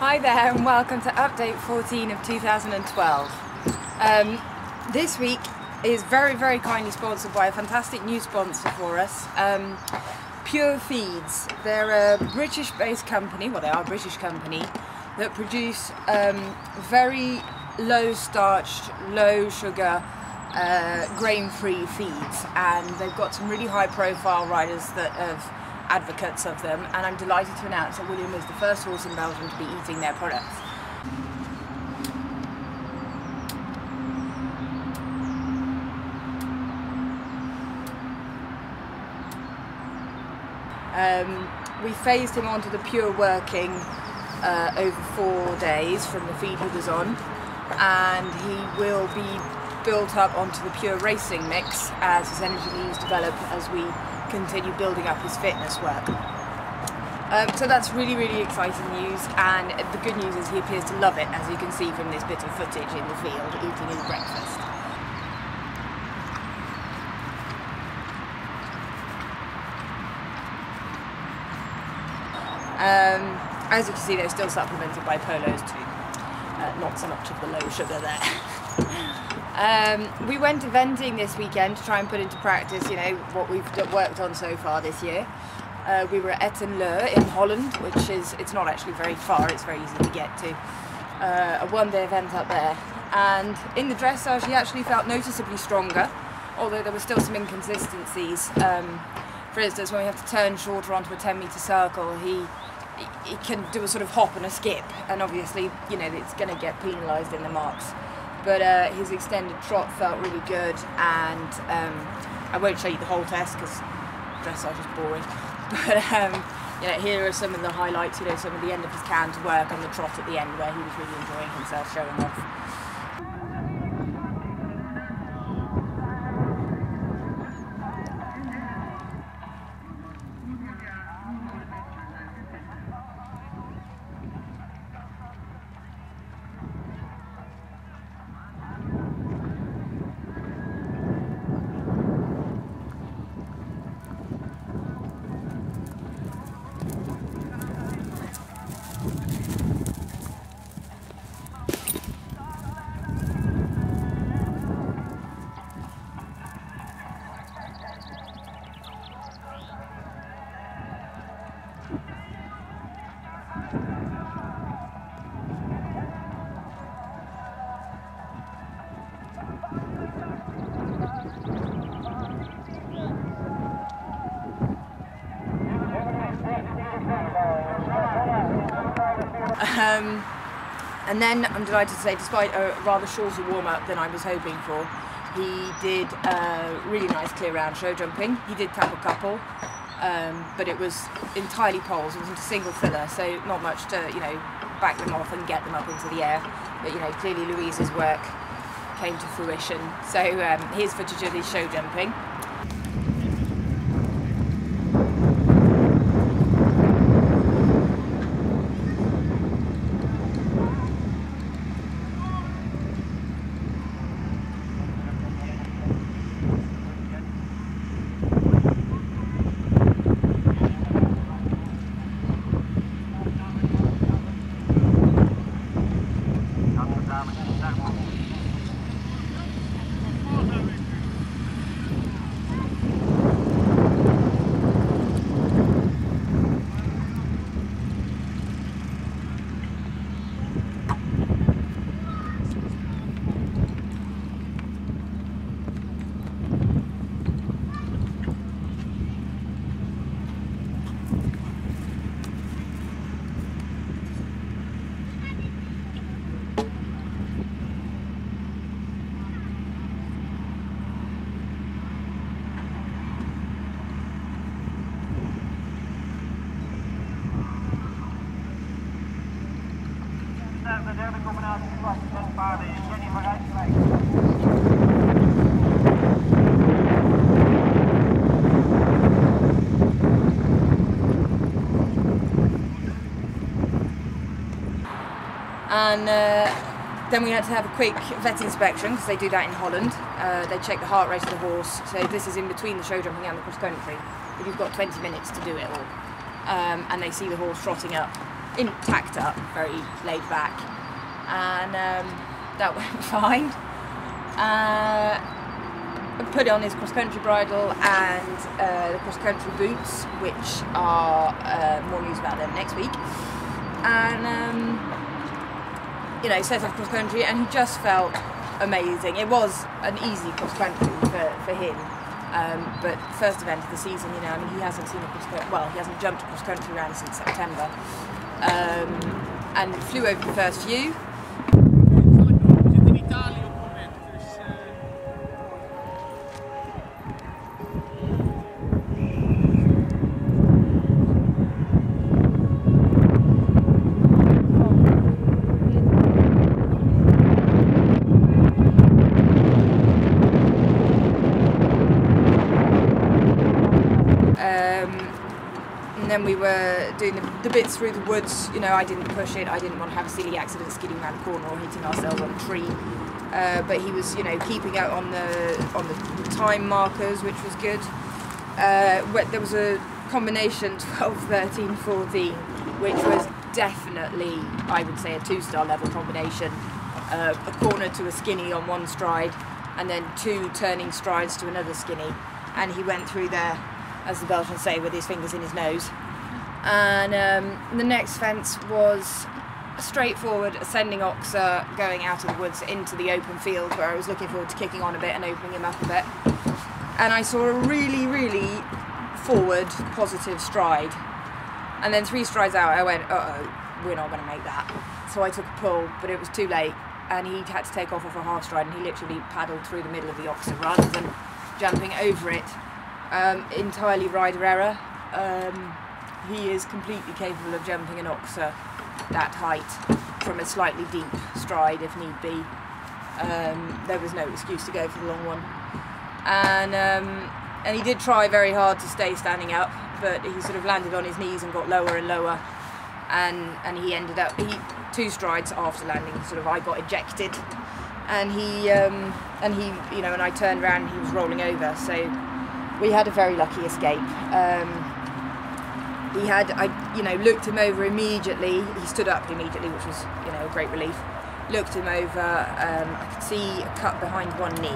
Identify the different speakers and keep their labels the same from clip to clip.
Speaker 1: Hi there and welcome to update 14 of 2012. This week is very kindly sponsored by a fantastic new sponsor for us, Pure Feeds. They're a British-based company, well they are a British company, that produce very low starch, low sugar, grain-free feeds, and they've got some really high profile riders that have advocates of them, and I'm delighted to announce that William is the first horse in Belgium to be eating their products. We phased him onto the pure working over 4 days from the feed he was on, and he will be built up onto the pure racing mix as his energy needs develop as we continue building up his fitness work. So that's really exciting news, and the good news is he appears to love it, as you can see from this bit of footage in the field eating his breakfast. As you can see, they're still supplemented by polos too. Not so much of the low sugar there. We went eventing this weekend to try and put into practice, you know, what we've worked on so far this year. We were at Etten-Leur in Holland, which is, it's not actually very far, it's very easy to get to. A one-day event up there. And in the dressage he actually felt noticeably stronger, although there were still some inconsistencies. For instance, when we have to turn shorter onto a 10-metre circle, he can do a sort of hop and a skip, and obviously, you know, it's going to get penalised in the marks. But his extended trot felt really good, and I won't show you the whole test because dressage is boring. But you know, here are some of the highlights. You know, some of the end of his canter work and the trot at the end, where he was really enjoying himself showing off. And then I'm delighted to say, despite a rather shorter warm-up than I was hoping for, he did really nice clear round show jumping. He did tap a couple, but it was entirely poles. It wasn't a single filler, so not much to, you know, back them off and get them up into the air. But, you know, clearly Louise's work came to fruition. So here's footage of his show jumping.
Speaker 2: De derde combinatie van 6 paarden is Jenny van Rijswijk.
Speaker 1: And then we had to have a quick vet inspection, because they do that in Holland. They check the heart rate of the horse, so this is in between the show jumping and the cross country, but you've got 20 minutes to do it all. And they see the horse trotting up tacked up, very laid back, and that went fine. Put on his cross-country bridle and the cross-country boots, which are more news about them next week, and you know, set off cross-country, and he just felt amazing. It was an easy cross-country for him, but first event of the season, you know, I mean, he hasn't seen a he hasn't jumped a cross-country round since September, and flew over the first few. And then we were doing the bits through the woods. You know, I didn't push it. I didn't want to have a silly accident skidding around the corner or hitting ourselves on a tree. But he was, you know, keeping out on the time markers, which was good. There was a combination 12, 13, 14, which was definitely, I would say, a 2-star level combination. A corner to a skinny on one stride, and then 2 turning strides to another skinny. And he went through there, as the Belgians say, with his fingers in his nose. And the next fence was a straightforward ascending oxer going out of the woods into the open field, where I was looking forward to kicking on a bit and opening him up a bit. And I saw a really, really forward, positive stride. And then 3 strides out, I went, uh-oh, we're not going to make that. So I took a pull, but it was too late, and he had to take off a half stride, and he literally paddled through the middle of the oxer rather than jumping over it. Entirely rider error. He is completely capable of jumping an oxer that height from a slightly deep stride if need be. There was no excuse to go for the long one, and he did try very hard to stay standing up, but he sort of landed on his knees and got lower and lower, and he ended up 2 strides after landing, sort of, I got ejected, and he you know, and I turned around and he was rolling over, so we had a very lucky escape. I you know, looked him over immediately. He stood up immediately, which was, you know, a great relief. Looked him over. I could see a cut behind one knee,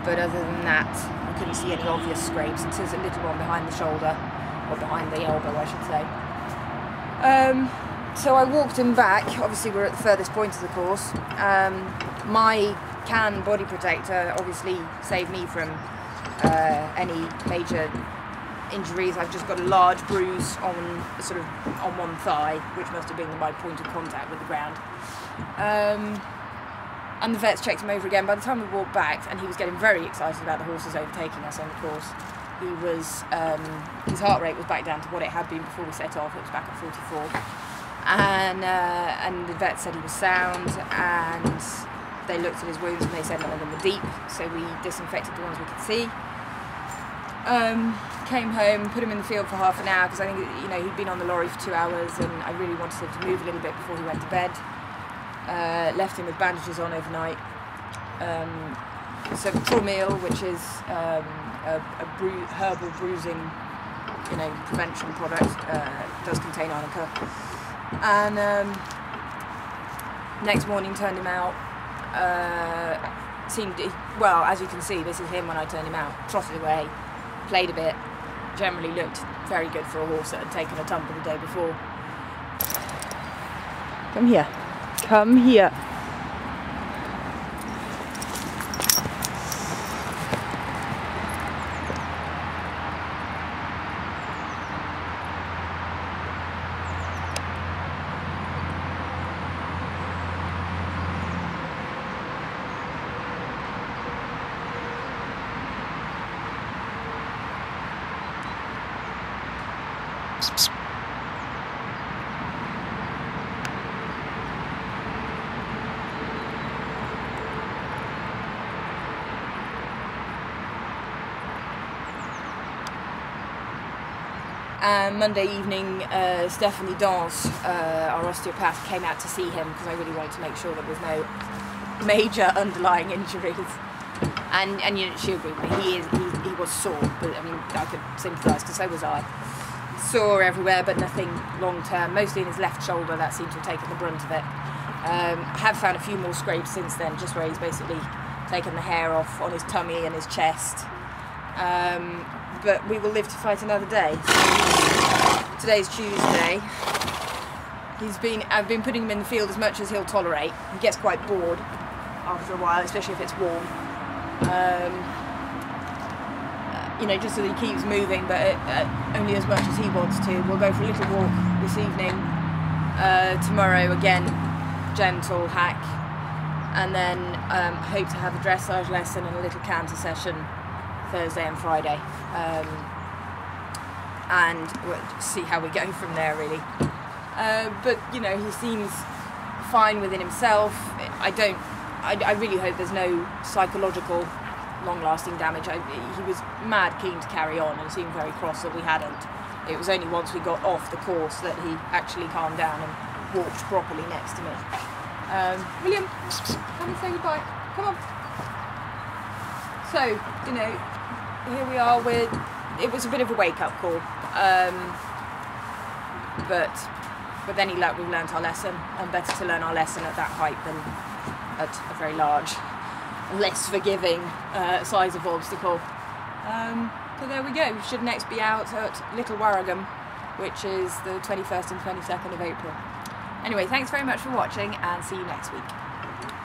Speaker 1: but other than that, I couldn't see any obvious scrapes. And there's a little one behind the shoulder, or behind the elbow, I should say. So I walked him back. Obviously, we're at the furthest point of the course. My can body protector obviously saved me from any major injuries. I've just got a large bruise on one thigh, which must have been my point of contact with the ground. And the vets checked him over again. By the time we walked back, and he was getting very excited about the horses overtaking us on the course, he was his heart rate was back down to what it had been before we set off. It was back at 44, and the vet said he was sound, and they looked at his wounds and they said none of them were deep, so we disinfected the ones we could see. Came home, put him in the field for half an hour, because I think, you know, he'd been on the lorry for 2 hours, and I really wanted him to move a little bit before he went to bed. Left him with bandages on overnight. So Tromil, which is a herbal bruising, you know, prevention product, does contain arnica. And next morning turned him out. Well, as you can see, this is him when I turned him out. Trotted away, played a bit, generally looked very good for a horse that had taken a tumble the day before. Come here. Come here. Monday evening, Stephanie Dance, our osteopath, came out to see him because I really wanted to make sure there was no major underlying injuries. And you know, she agreed with me. He was sore, but I mean, I could sympathise because so was I. sore everywhere, but nothing long term. Mostly in his left shoulder, that seemed to have taken the brunt of it. I have found a few more scrapes since then, just where he's basically taken the hair off on his tummy and his chest. But we will live to fight another day. Today's Tuesday. I've been putting him in the field as much as he'll tolerate. He gets quite bored after a while, especially if it's warm. You know, just so that he keeps moving, but only as much as he wants to. We'll go for a little walk this evening. Tomorrow again, gentle hack, and then hope to have a dressage lesson and a little canter session Thursday and Friday, and we'll see how we go from there, really. But you know, he seems fine within himself. I really hope there's no psychological long-lasting damage. He was mad keen to carry on and seemed very cross that we hadn't. It was only once we got off the course that he actually calmed down and walked properly next to me. William, come and say goodbye. Come on. So, you know, here we are. It was a bit of a wake-up call, but with any luck, we've learnt our lesson, and better to learn our lesson at that height than at a very large, less forgiving size of obstacle. So there we go. We should next be out at Little Warragam, which is the 21st and 22nd of April. Anyway, thanks very much for watching, and see you next week.